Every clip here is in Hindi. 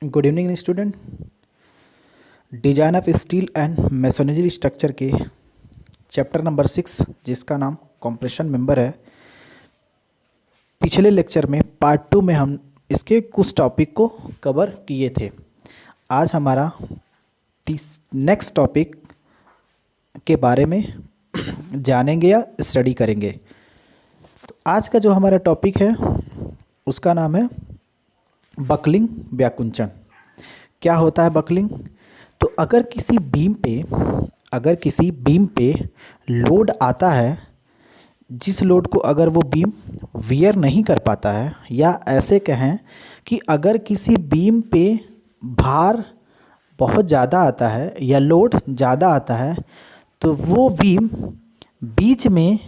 Good evening student. Design of steel and masonry structure के चैप्टर नंबर 6 जिसका नाम कंप्रेशन मेंबर है, पिछले लेक्चर में पार्ट 2 में हम इसके कुछ टॉपिक को कवर किए थे। आज हमारा नेक्स्ट टॉपिक के बारे में जानेंगे या स्टडी करेंगे। तो आज का जो हमारा टॉपिक है उसका नाम है बकलिंग व्याकुंचन। क्या होता है बकलिंग? तो अगर किसी बीम पे लोड आता है, जिस लोड को अगर वो बीम वियर नहीं कर पाता है, या ऐसे कहें कि अगर किसी बीम पे भार बहुत ज़्यादा आता है या लोड ज़्यादा आता है, तो वो बीम बीच में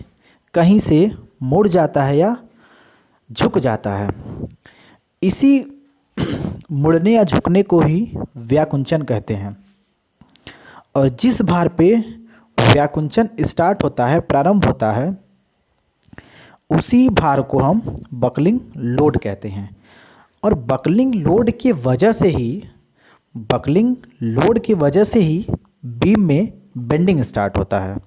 कहीं से मुड़ जाता है या झुक जाता है। इसी मुड़ने या झुकने को ही व्याकुंचन कहते हैं। और जिस भार पे व्याकुंचन स्टार्ट होता है, प्रारंभ होता है, उसी भार को हम बकलिंग लोड कहते हैं। और बकलिंग लोड की वजह से ही बीम में बेंडिंग स्टार्ट होता है।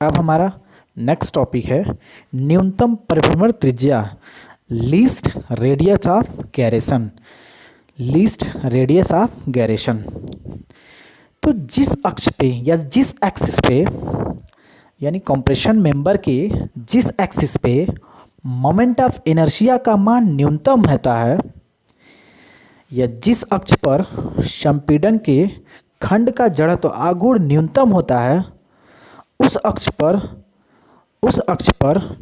अब हमारा नेक्स्ट टॉपिक है न्यूनतम परिभ्रमण त्रिज्या, लीस्ट रेडियस ऑफ गायरेशन। तो जिस अक्ष पे या जिस एक्सिस पे, यानी कंप्रेशन मेंबर के जिस एक्सिस पे मोमेंट ऑफ इनर्शिया का मान न्यूनतम होता है, या जिस अक्ष पर संपीड़न के खंड का जड़त्व आघूर्ण न्यूनतम होता है, उस अक्ष पर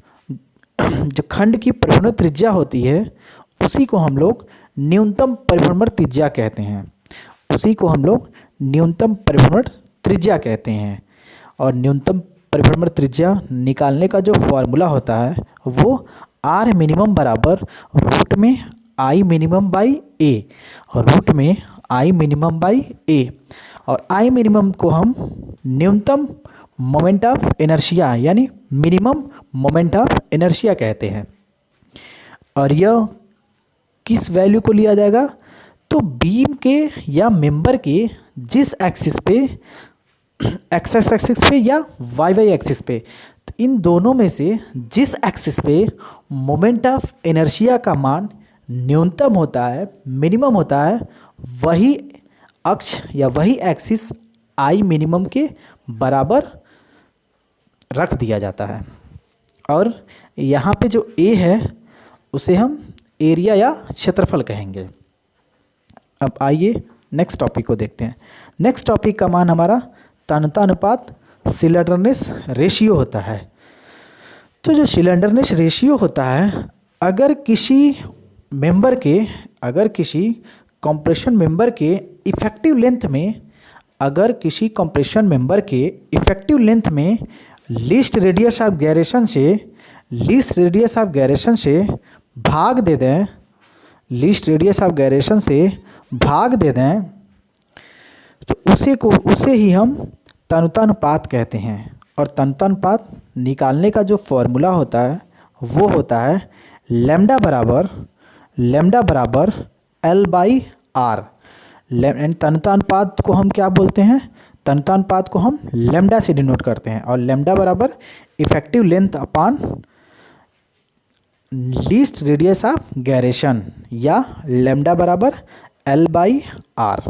जो खंड की परिभ्रमण त्रिज्या होती है, उसी को हम लोग न्यूनतम परिभ्रमण त्रिज्या कहते हैं। और न्यूनतम परिभ्रमण त्रिज्या निकालने का जो फॉर्मूला होता है वो आर मिनिमम बराबर रूट में आई मिनिमम बाई ए, और आई मिनिमम को हम न्यूनतम मोमेंट ऑफ इनर्शिया यानी मिनिमम मोमेंट ऑफ इनर्शिया कहते हैं। और यह किस वैल्यू को लिया जाएगा? तो बीम के या मेंबर के जिस एक्सिस पे, एक्स एक्सिस पे या वाई एक्सिस पे, तो इन दोनों में से जिस एक्सिस पे मोमेंट ऑफ इनर्शिया का मान न्यूनतम होता है, मिनिमम होता है, वही अक्ष या वही एक्सिस आई मिनिमम के बराबर रख दिया जाता है। और यहाँ पे जो ए है उसे हम एरिया या क्षेत्रफल कहेंगे। अब आइए नेक्स्ट टॉपिक को देखते हैं। नेक्स्ट टॉपिक का मान हमारा तन्यतानुपात स्लेंडरनेस रेशियो होता है। तो जो स्लेंडरनेस रेशियो होता है, अगर किसी कंप्रेशन मेंबर के इफेक्टिव लेंथ में लीस्ट रेडियस ऑफ गायरेशन से भाग दे दें, तो उसे ही हम तन्यतानुपात कहते हैं। और तन्यतानुपात निकालने का जो फॉर्मूला होता है वो होता है लैम्डा बराबर एल बाई आर। तन्यतानुपात को हम क्या बोलते हैं? तन्यतानुपात को हम लैम्डा से डिनोट करते हैं। और लैम्डा बराबर effective length upon least radius of gyration, या लैम्डा बराबर एल बाई आर।